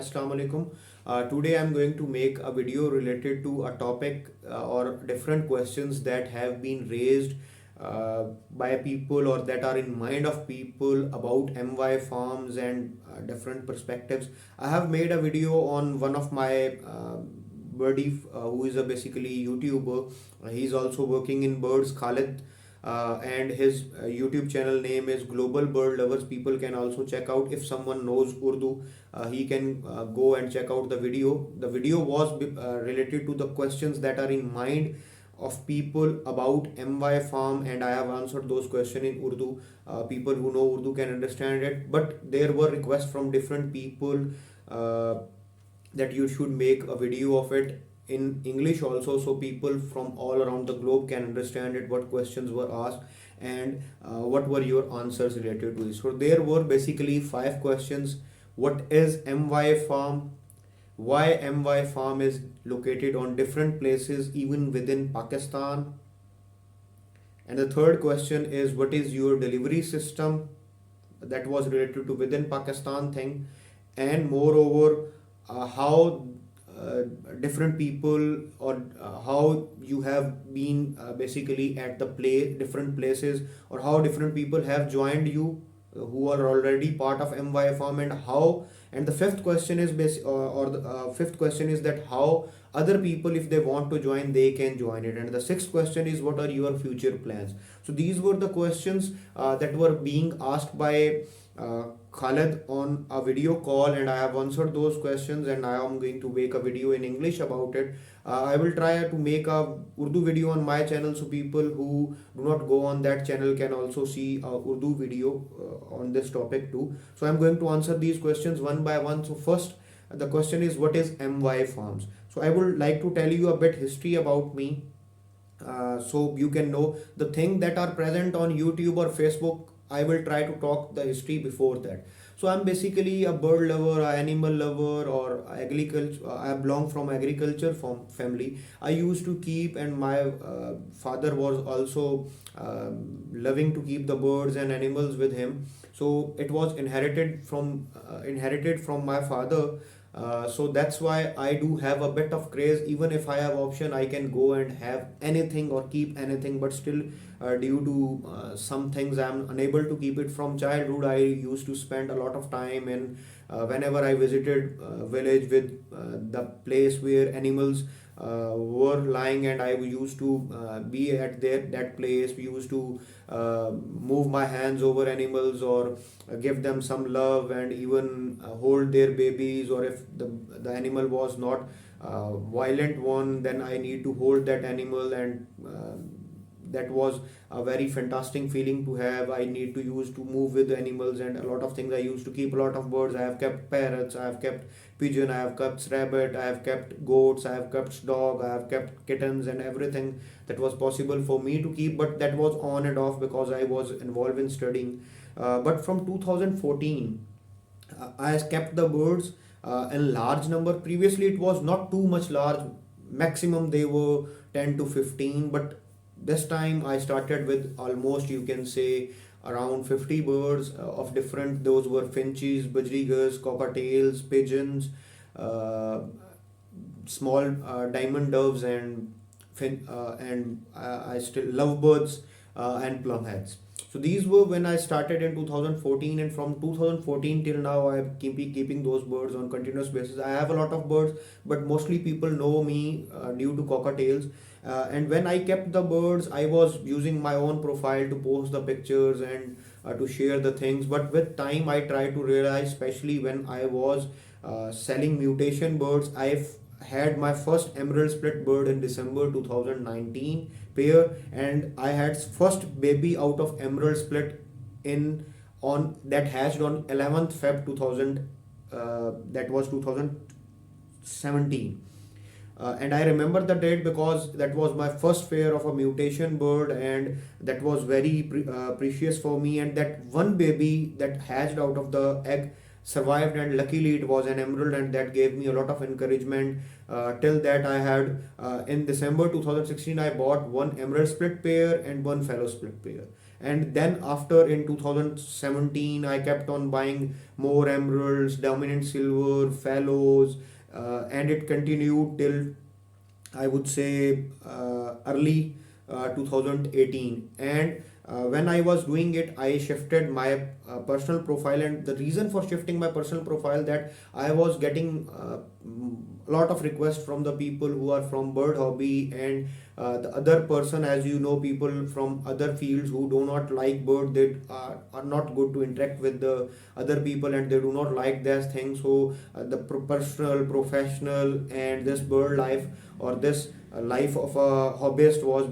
Assalamu alaikum. Today I'm going to make a video related to a topic or different questions that have been raised by people or that are in mind of people about MY farms and different perspectives. I have made a video on one of my buddy who is a basically YouTuber. He's also working in birds, Khalid, and his YouTube channel name is Global Bird Lovers. People can also check out if someone knows Urdu. He can go and check out the video. The video was related to the questions that are in mind of people about MY farm, and I have answered those questions in Urdu. People who know Urdu can understand it, but there were requests from different people uh, that you should make a video of it in English also, so people from all around the globe can understand it, what questions were asked, and what were your answers related to this. So there were basically five questions. What is MY farm? Why MY farm is located on different places even within Pakistan? And the third question is what is your delivery system? That was related to within Pakistan thing. And moreover, how uh, different people or how you have been basically at the play different places, or how different people have joined you who are already part of MY farm, and how. And the fifth question is or the fifth question is that how other people, if they want to join, they can join it. And the sixth question is what are your future plans. So these were the questions that were being asked by Khaled on a video call, and I have answered those questions, and I am going to make a video in English about it. I will try to make a Urdu video on my channel, so people who do not go on that channel can also see a Urdu video on this topic too. So I'm going to answer these questions one by one. So first, the question is what is MY farms. So I would like to tell you a bit history about me, so you can know the thing that are present on YouTube or Facebook. I will try to talk the history before that. So I'm basically a bird lover, a animal lover, or agriculture. I belong from agriculture from family. I used to keep, and my father was also loving to keep the birds and animals with him. So it was inherited from my father. So that's why I do have a bit of craze. Even if I have option, I can go and have anything or keep anything, but still, due to some things, I'm unable to keep it. From childhood, I used to spend a lot of time, and whenever I visited village with the place where animals were lying, and I used to be at that place. We used to move my hands over animals, or give them some love, and even hold their babies, or if the animal was not violent one, then I need to hold that animal, and that was a very fantastic feeling to have. I need to use to move with the animals, and a lot of things. I used to keep a lot of birds. I have kept parrots, I have kept pigeon, I have kept rabbit, I have kept goats, I have kept dog, I have kept kittens, and everything that was possible for me to keep. But that was on and off because I was involved in studying. But from 2014, I kept the birds in large number. Previously, it was not too much large. Maximum they were 10 to 15, but this time I started with almost, you can say, around 50 birds of different. Those were finches, budgerigars, cockatiels, pigeons, uh, small diamond doves, and I still lovebirds and plumheads. So these were when I started in 2014, and from 2014 till now I keep keeping those birds on continuous basis. I have a lot of birds, but mostly people know me due to cockatiels. And when I kept the birds, I was using my own profile to post the pictures and to share the things. But with time, I tried to realize, especially when I was selling mutation birds. I've had my first emerald split bird in December 2019 pair, and I had first baby out of emerald split in on that hatched on 11th Feb 2000. That was 2017. And I remember the date because that was my first pair of a mutation bird, and that was very precious for me. And that one baby that hatched out of the egg survived, and luckily it was an emerald, and that gave me a lot of encouragement. Till that, I had in December 2016, I bought one emerald split pair and one fellow split pair. And then after in 2017 I kept on buying more emeralds, dominant silver, fallows, and it continued till I would say early 2018. And when I was doing it, I shifted my personal profile. And the reason for shifting my personal profile, that I was getting a lot of requests from the people who are from bird hobby, and the other person, as you know, people from other fields who do not like bird, they are not good to interact with the other people, and they do not like these things. So the personal, professional, and this bird life, or this life of a hobbyist was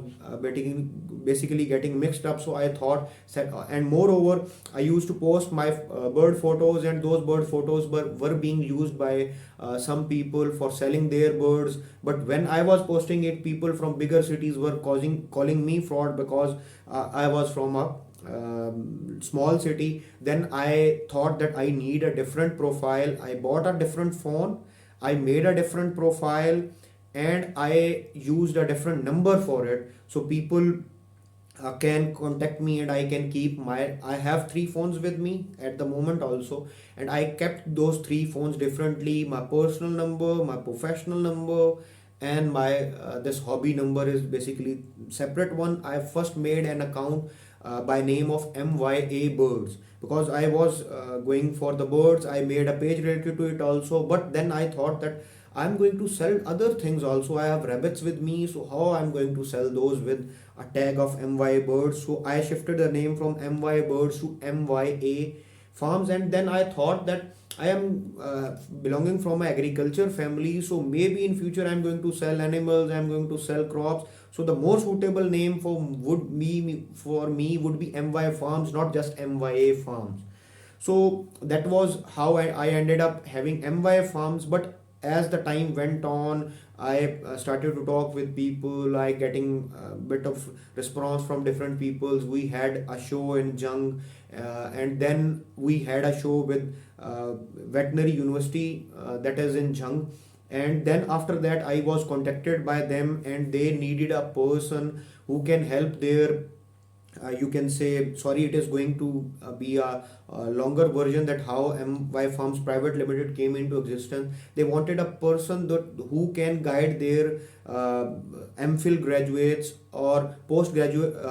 basically getting mixed up. So I thought, and moreover, I used to post my bird photos, and those bird photos were being used by some people for selling their birds. But when I was posting it, people from bigger cities were calling me fraud, because I was from a small city. Then I thought that I need a different profile. I bought a different phone, I made a different profile, and I used a different number for it, so people can contact me, and I can keep my, I have three phones with me at the moment also, and I kept those three phones differently. My personal number, my professional number, and my this hobby number is basically separate one. I first made an account by name of MYA Birds, because I was going for the birds. I made a page related to it also, but then I thought that I'm going to sell other things also. I have rabbits with me, so how I'm going to sell those with a tag of MYA Birds? So I shifted the name from MYA Birds to MYA Farms, and then I thought that I am belonging from an agriculture family, so maybe in future I'm going to sell animals, I'm going to sell crops. So the more suitable name for me would be MYA Farms, not just MYA Farms. So that was how I ended up having MY Farms. But as the time went on, I started to talk with people, I getting a bit of response from different peoples. We had a show in Jung, and then we had a show with veterinary university, that is in Jung. And then after that I was contacted by them, and they needed a person who can help their, you can say, sorry, it is going to be a longer version, that how MY Farms Private Limited came into existence. They wanted a person that who can guide their MPhil graduates or postgraduate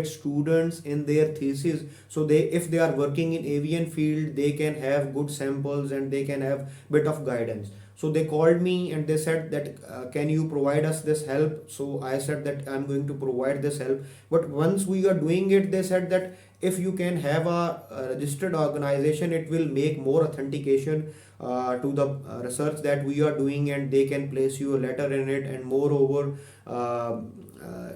students in their thesis. So they, if they are working in avian field, they can have good samples and they can have bit of guidance. So they called me and they said that can you provide us this help? So I said that I'm going to provide this help. But once we are doing it, they said that if you can have a registered organization, it will make more authentication to the research that we are doing, and they can place you a letter in it. And moreover,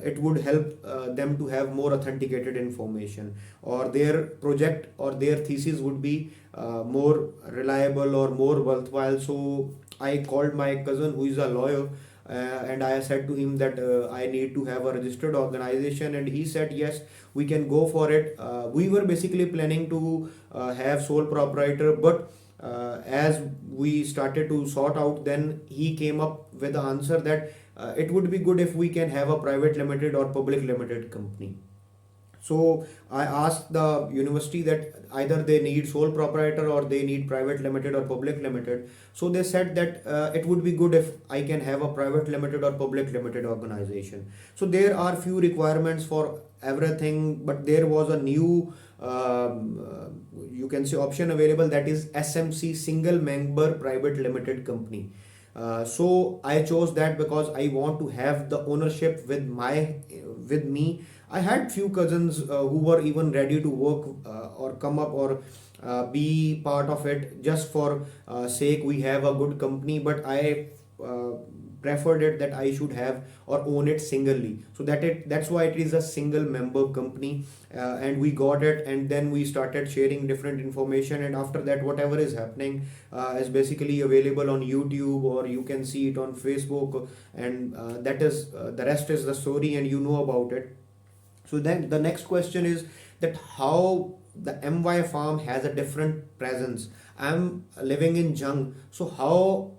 it would help them to have more authenticated information, or their project or their thesis would be more reliable or more worthwhile. So I called my cousin who is a lawyer, and I said to him that I need to have a registered organization, and he said yes, we can go for it. We were basically planning to have sole proprietor, but as we started to sort out, then he came up with the answer that it would be good if we can have a private limited or public limited company. So I asked the university that either they need sole proprietor or they need private limited or public limited. So they said that it would be good if I can have a private limited or public limited organization. So there are few requirements for everything, but there was a new you can say option available, that is SMC, single member private limited company. So I chose that because I want to have the ownership with me. I had few cousins who were even ready to work or come up or be part of it, just for sake we have a good company. But I preferred it that I should have or own it singly, so that's why it is a single member company. And we got it, and then we started sharing different information, and after that whatever is happening is basically available on YouTube, or you can see it on Facebook. And that is the rest is the story, and you know about it. So then the next question is that how the MY farm has a different presence. I'm living in Jung, so how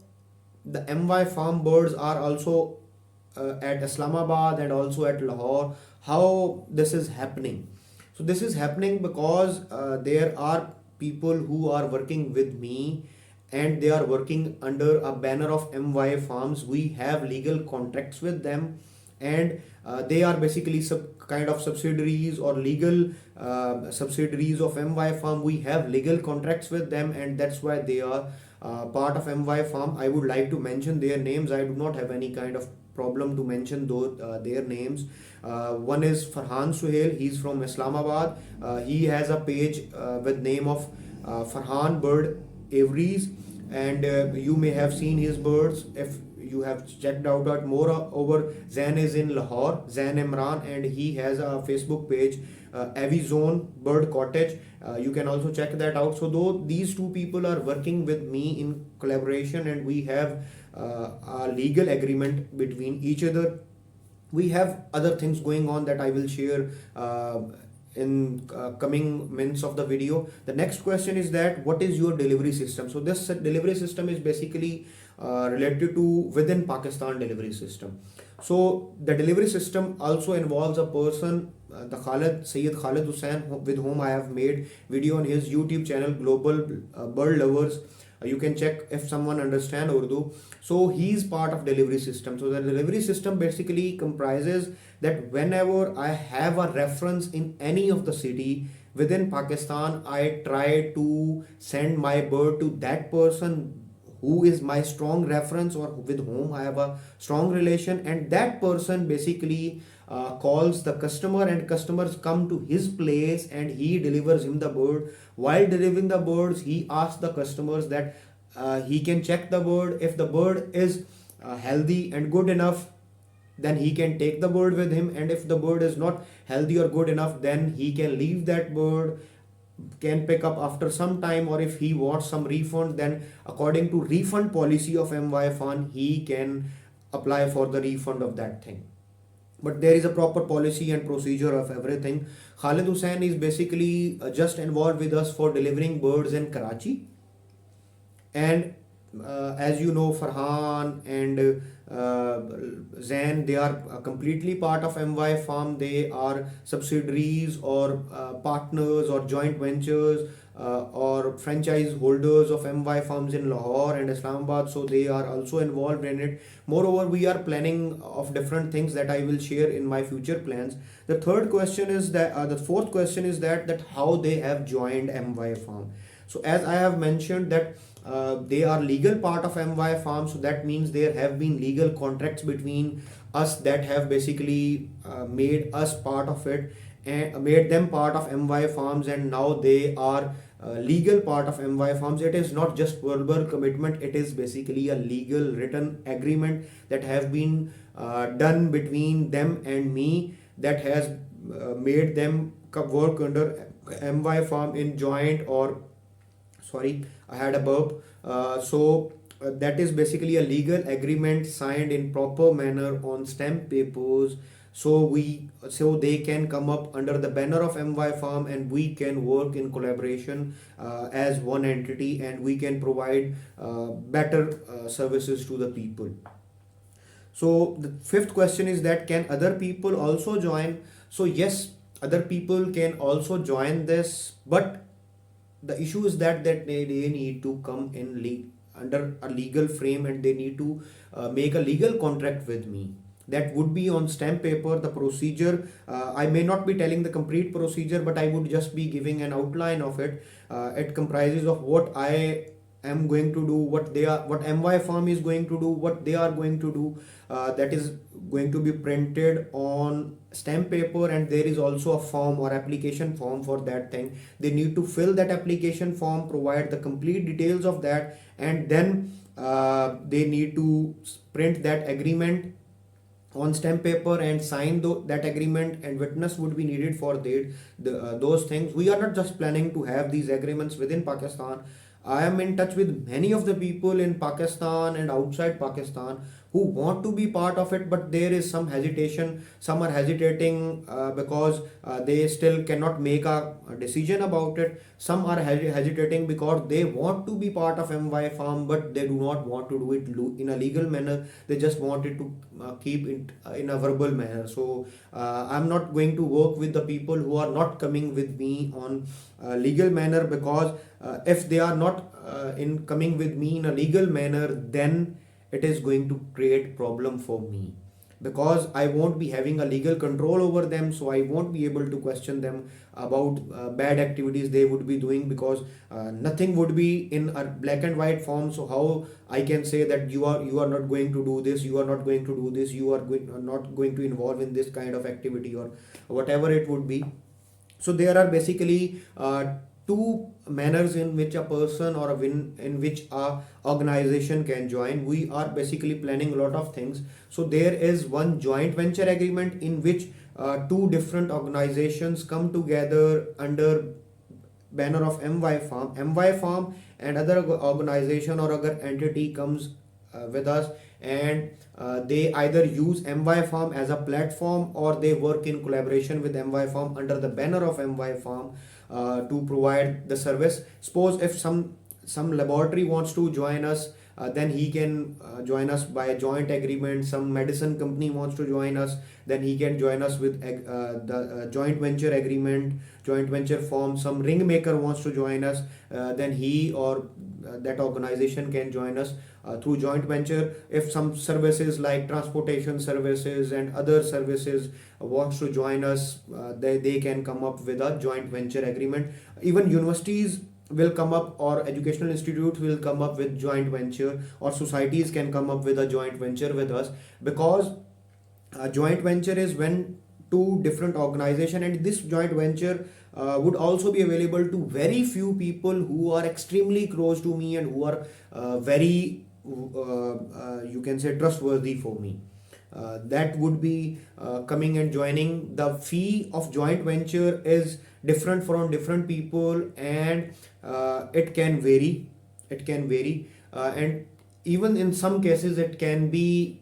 the MY farm birds are also at Islamabad and also at Lahore. How this is happening? So this is happening because there are people who are working with me, and they are working under a banner of MY Farms. We have legal contracts with them, and they are basically kind of subsidiaries or legal subsidiaries of MY Farm. We have legal contracts with them, and that's why they are part of MY Farm. I would like to mention their names. I do not have any kind of problem to mention those their names. One is Farhan Suhail. He's from Islamabad. He has a page with name of Farhan Bird Aviaries, and you may have seen his birds if you have checked out at more over. Zain is in Lahore, Zain Imran, and he has a Facebook page, Avizone Bird Cottage. You can also check that out. So though these two people are working with me in collaboration, and we have a legal agreement between each other. We have other things going on that I will share in coming minutes of the video. The next question is that what is your delivery system? So this delivery system is basically related to within Pakistan delivery system. So the delivery system also involves a person, the Sayyid Khalid Hussain, with whom I have made video on his YouTube channel, Global Bird Lovers. You can check if someone understand Urdu. So he's part of delivery system. So the delivery system basically comprises that whenever I have a reference in any of the city within Pakistan, I try to send my bird to that person who is my strong reference or with whom I have a strong relation, and that person basically calls the customer, and customers come to his place and he delivers him the bird. While delivering the birds, he asks the customers that he can check the bird. If the bird is healthy and good enough, then he can take the bird with him, and if the bird is not healthy or good enough, then he can leave that bird, can pick up after some time, or if he wants some refund, then according to refund policy of MY Fund, he can apply for the refund of that thing. But there is a proper policy and procedure of everything. Khalid Hussain is basically just involved with us for delivering birds in Karachi, and as you know, Farhan and Zain, they are completely part of MY Farm. They are subsidiaries or partners or joint ventures or franchise holders of MY Farms in Lahore and Islamabad. So they are also involved in it. Moreover, we are planning of different things that I will share in my future plans. The third question is that the fourth question is that how they have joined MY Farm. So as I have mentioned that they are legal part of MY Farm, so that means there have been legal contracts between us that have basically made us part of it and made them part of MY Farms, and now they are legal part of MY Farms. It is not just verbal commitment, it is basically a legal written agreement that have been done between them and me, that has made them work under MY Farm in joint, or sorry, I had a burp. That is basically a legal agreement signed in proper manner on stamp papers, so they can come up under the banner of MY Farm, and we can work in collaboration as one entity, and we can provide better services to the people. So the fifth question is that can other people also join? So yes, other people can also join this, but the issue is that they need to come in under a legal frame, and they need to make a legal contract with me. That would be on stamp paper. The procedure, I may not be telling the complete procedure, but I would just be giving an outline of it. It comprises of what I am going to do, what MY Farm is going to do, what they are going to do. That is going to be printed on stamp paper, and there is also a form or application form for that thing. They need to fill that application form, provide the complete details of that, and then they need to print that agreement on stamp paper and sign that agreement, and witness would be needed for those things. We are not just planning to have these agreements within Pakistan. I am in touch with many of the people in Pakistan and outside Pakistan who want to be part of it, but there is some hesitation. Some are hesitating because they still cannot make a decision about it. Some are hesitating because they want to be part of MY farm, but they do not want to do it in a legal manner. They just wanted to keep it in a verbal manner. So I'm not going to work with the people who are not coming with me on legal manner, because if they are not in coming with me in a legal manner, then it is going to create problem for me, because I won't be having a legal control over them. So I won't be able to question them about bad activities they would be doing, because nothing would be in a black and white form. So how I can say that you are not going to do this, you are not going to do this, you are not going to involve in this kind of activity, or whatever it would be. So there are basically two manners in which a person or in which a organization can join. We are basically planning a lot of things. So there is one joint venture agreement in which two different organizations come together under banner of MY Farm. MY Farm and other organization or other entity comes with us, and they either use MY Farm as a platform, or they work in collaboration with MY Farm under the banner of MY Farm to provide the service. Suppose if some laboratory wants to join us, then he can join us by a joint agreement. Some medicine company wants to join us, then he can join us with the joint venture agreement, joint venture form. Some ring maker wants to join us, then he or that organization can join us through joint venture. If some services like transportation services and other services wants to join us, they can come up with a joint venture agreement. Even universities will come up, or educational institutes will come up with joint venture, or societies can come up with a joint venture with us, because a joint venture is when two different organization, and this joint venture would also be available to very few people who are extremely close to me, and who are very you can say trustworthy for me. That would be coming and joining. The fee of joint venture is different from different people, and it can vary. And even in some cases it can be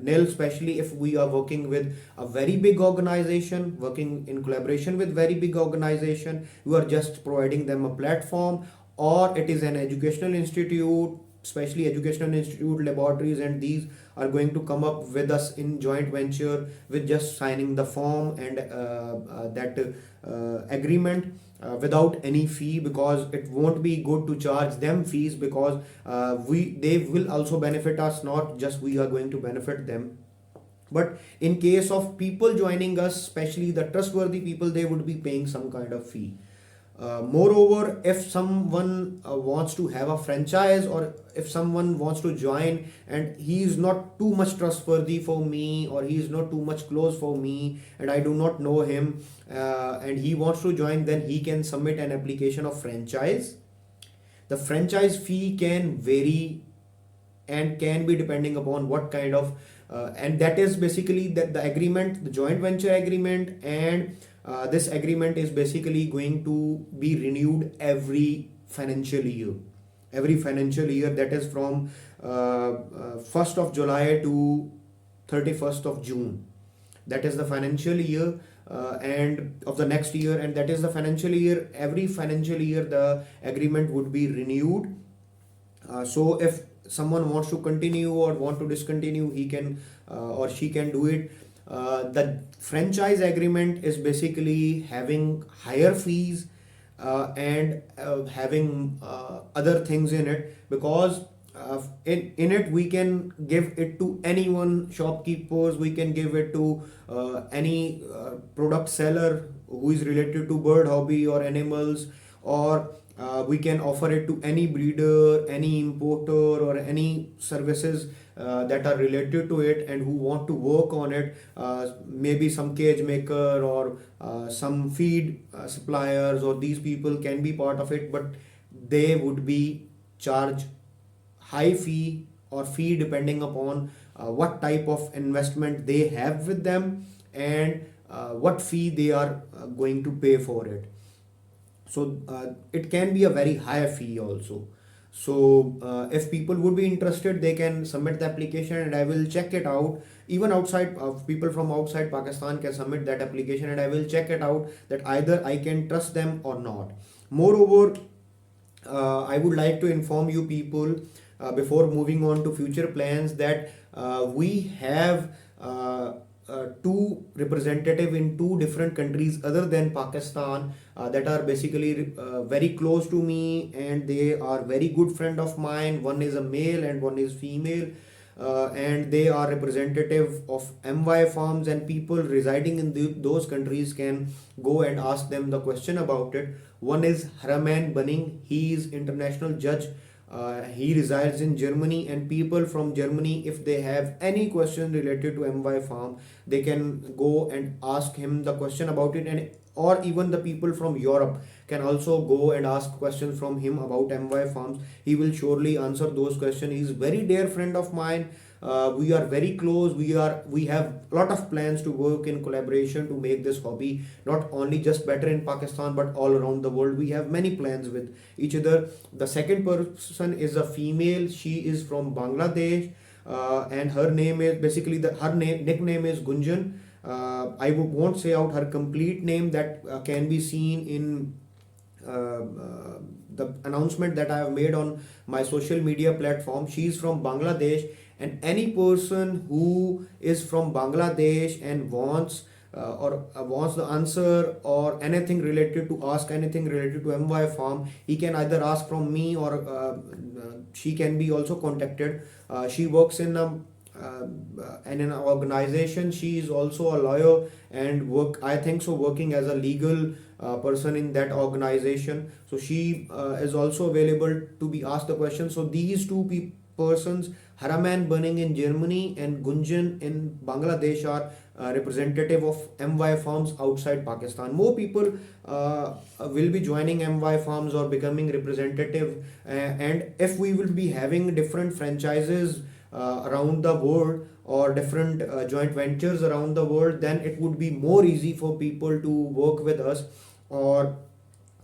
nil, especially if we are working with a very big organization, working in collaboration with very big organization. You are just providing them a platform, or it is an educational institute, especially educational institute laboratories, and these are going to come up with us in joint venture with just signing the form and that agreement without any fee, because it won't be good to charge them fees, because they will also benefit us, not just we are going to benefit them. But in case of people joining us, especially the trustworthy people, they would be paying some kind of fee. Moreover, if someone wants to have a franchise, or if someone wants to join and he is not too much trustworthy for me, or he is not too much close for me, and I do not know him, and he wants to join, then he can submit an application of franchise. The franchise fee can vary and can be depending upon what kind of and that is basically that the agreement, the joint venture agreement, and this agreement is basically going to be renewed every financial year. That is from 1st of July to 31st of June. That is the financial year and of the next year, and that is the financial year. Every financial year the agreement would be renewed. So if someone wants to continue or want to discontinue, he can or she can do it. The franchise agreement is basically having higher fees and having other things in it, because in it we can give it to anyone, shopkeepers, we can give it to any product seller who is related to bird hobby or animals, or we can offer it to any breeder, any importer, or any services that are related to it and who want to work on it. Maybe some cage maker or some feed suppliers, or these people can be part of it, but they would be charged high fee or fee depending upon what type of investment they have with them, and what fee they are going to pay for it. So it can be a very high fee also. So if people would be interested, they can submit the application and I will check it out. Even outside people from outside Pakistan can submit that application and I will check it out that either I can trust them or not. Moreover, I would like to inform you people before moving on to future plans that we have two representative in two different countries other than Pakistan that are basically very close to me, and they are very good friend of mine. One is a male and one is female. And they are representative of MY farms, and people residing in those countries can go and ask them the question about it. One is Haraman Bunning, he is international judge. He resides in Germany, and people from Germany, if they have any question related to MY farm, they can go and ask him the question about it. And or even the people from Europe can also go and ask questions from him about MY farms. He will surely answer those questions. He is very dear friend of mine. We are very close. We have a lot of plans to work in collaboration to make this hobby not only just better in Pakistan but all around the world. We have many plans with each other. The second person is a female. She is from Bangladesh, and her name is basically her nickname is Gunjan. I won't say out her complete name, that can be seen in the announcement that I have made on my social media platform. She is from Bangladesh, and any person who is from Bangladesh and wants the answer or anything related to ask anything related to MY farm, he can either ask from me or she can be also contacted. She works in an organization. She is also a lawyer and I think so, working as a legal person in that organization. So she is also available to be asked the question. So these two persons, Haraman Bunning in Germany and Gunjan in Bangladesh, are representative of MY farms outside Pakistan. More people will be joining MY farms or becoming representative, and if we will be having different franchises around the world or different joint ventures around the world, then it would be more easy for people to work with us or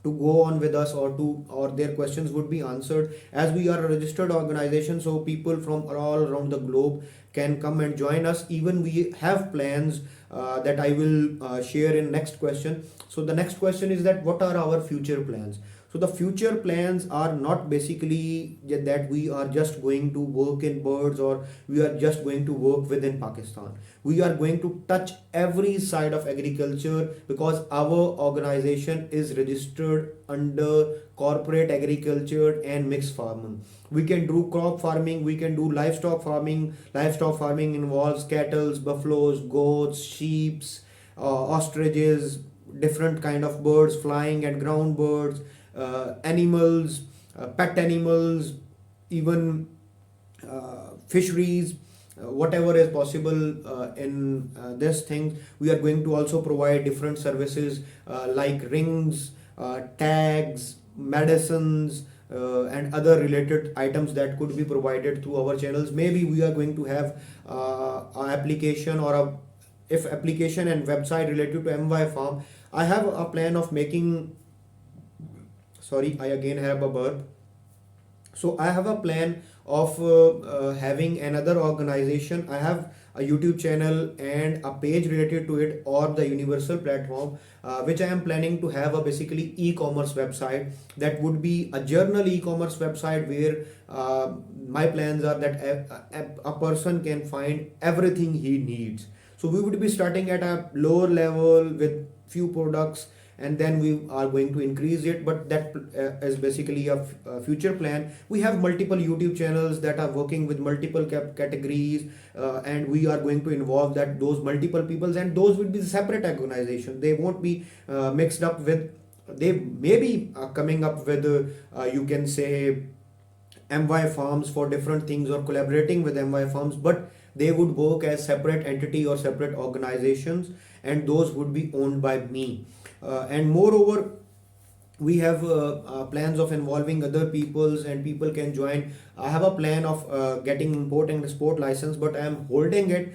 to go on with us, or their questions would be answered, as we are a registered organization. So people from all around the globe can come and join us. Even we have plans that I will share in next question. So the next question is that what are our future plans? So the future plans are not basically that we are just going to work in birds or we are just going to work within Pakistan. We are going to touch every side of agriculture, because our organization is registered under corporate agriculture and mixed farming. We can do crop farming, we can do livestock farming. Livestock farming involves cattle, buffaloes, goats, sheep, ostriches, different kind of birds, flying and ground birds, animals, pet animals, even fisheries, whatever is possible in this thing. We are going to also provide different services like rings, tags, medicines, and other related items that could be provided through our channels. Maybe we are going to have an application or a if application and website related to MY farm. I have a plan of making, sorry, I again have a burp. So I have a plan of having another organization. I have a YouTube channel and a page related to it, or the universal platform, which I am planning to have a basically e-commerce website. That would be a journal e-commerce website where my plans are that a person can find everything he needs. So we would be starting at a lower level with few products, and then we are going to increase it, but that is basically a future plan. We have multiple YouTube channels that are working with multiple categories, and we are going to involve those multiple peoples, and those will be separate organization. They won't be mixed up with, they may be coming up with you can say MY farms for different things or collaborating with MY farms, but they would work as separate entity or separate organizations, and those would be owned by me. And moreover, we have plans of involving other peoples, and people can join. I have a plan of getting import and export license, but I am holding it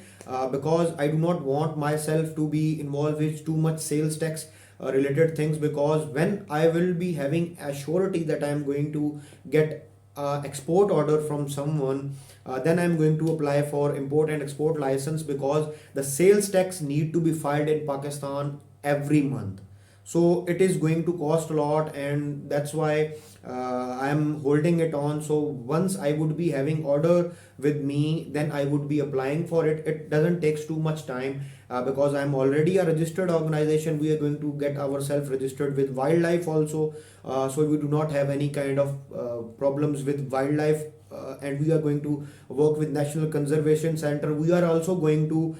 because I do not want myself to be involved with too much sales tax related things, because when I will be having a surety that I am going to get export order from someone, then I'm going to apply for import and export license, because the sales tax need to be filed in Pakistan every month. So it is going to cost a lot, and that's why I'm holding it on. So once I would be having order with me, then I would be applying for it. It doesn't takes too much time, because I'm already a registered organization. We are going to get ourselves registered with wildlife also, so we do not have any kind of problems with wildlife. And we are going to work with National Conservation Center. We are also going to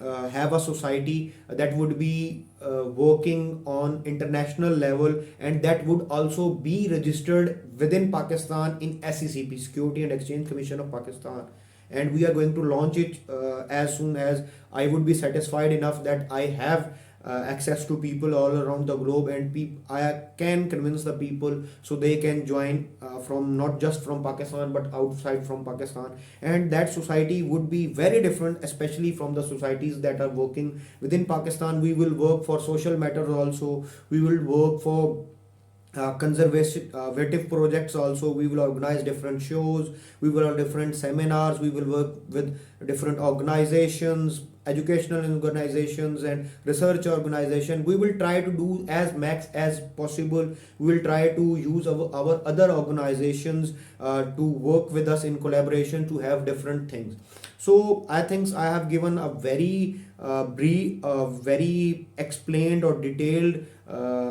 have a society that would be working on international level, and that would also be registered within Pakistan in SECP, Security and Exchange Commission of Pakistan. And we are going to launch it as soon as I would be satisfied enough that I have access to people all around the globe, and I can convince the people so they can join from not just from Pakistan but outside from Pakistan. And that society would be very different, especially from the societies that are working within Pakistan. We will work for social matters also. We will work for conservative projects also. We will organize different shows, we will have different seminars, we will work with different organizations, educational organizations and research organization. We will try to do as max as possible. We will try to use our other organizations to work with us in collaboration to have different things. So I think I have given a very brief, very explained or detailed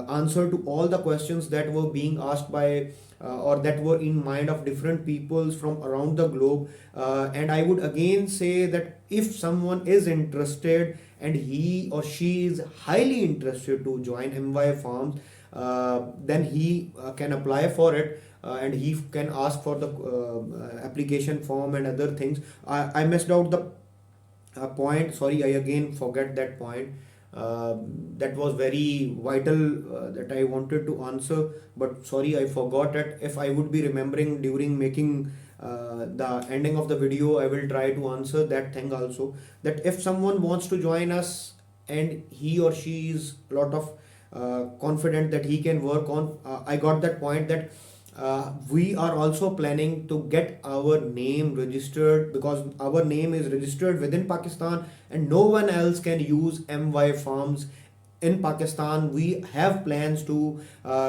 answer to all the questions that were being asked by or that were in mind of different peoples from around the globe. And I would again say that if someone is interested and he or she is highly interested to join MY Farms, then he can apply for it. And he can ask for the application form and other things. I missed out the point. Sorry, I again forget that point. That was very vital that I wanted to answer, but sorry, I forgot it. If I would be remembering during making the ending of the video, I will try to answer that thing also. That if someone wants to join us and he or she is a lot of confident that he can work on, I got that point that we are also planning to get our name registered, because our name is registered within Pakistan and no one else can use MY Farms in Pakistan. We have plans to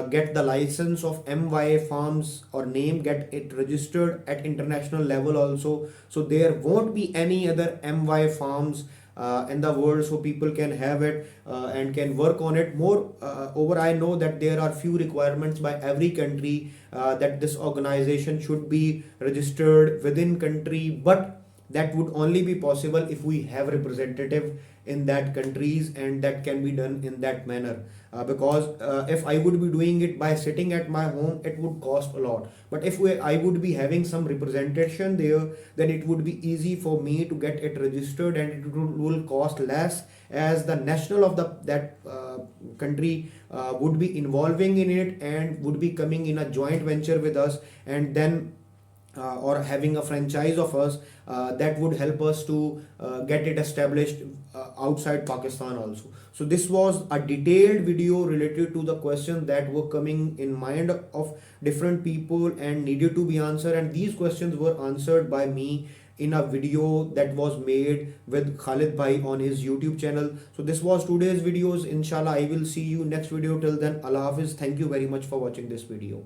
get the license of MY Farms or name, get it registered at international level also. So there won't be any other MY Farms in the world, so people can have it and can work on it more. Over, I know that there are few requirements by every country that this organization should be registered within country, but that would only be possible if we have representative in that countries, and that can be done in that manner. Because if I would be doing it by sitting at my home, it would cost a lot. But if I would be having some representation there, then it would be easy for me to get it registered, and it will cost less, as the national of that country would be involving in it and would be coming in a joint venture with us, and then or having a franchise of us, that would help us to get it established outside Pakistan also. So this was a detailed video related to the questions that were coming in mind of different people and needed to be answered, and these questions were answered by me in a video that was made with Khalid Bhai on his YouTube channel. So this was today's videos. Inshallah, I will see you next video. Till then, Allah Hafiz. Thank you very much for watching this video.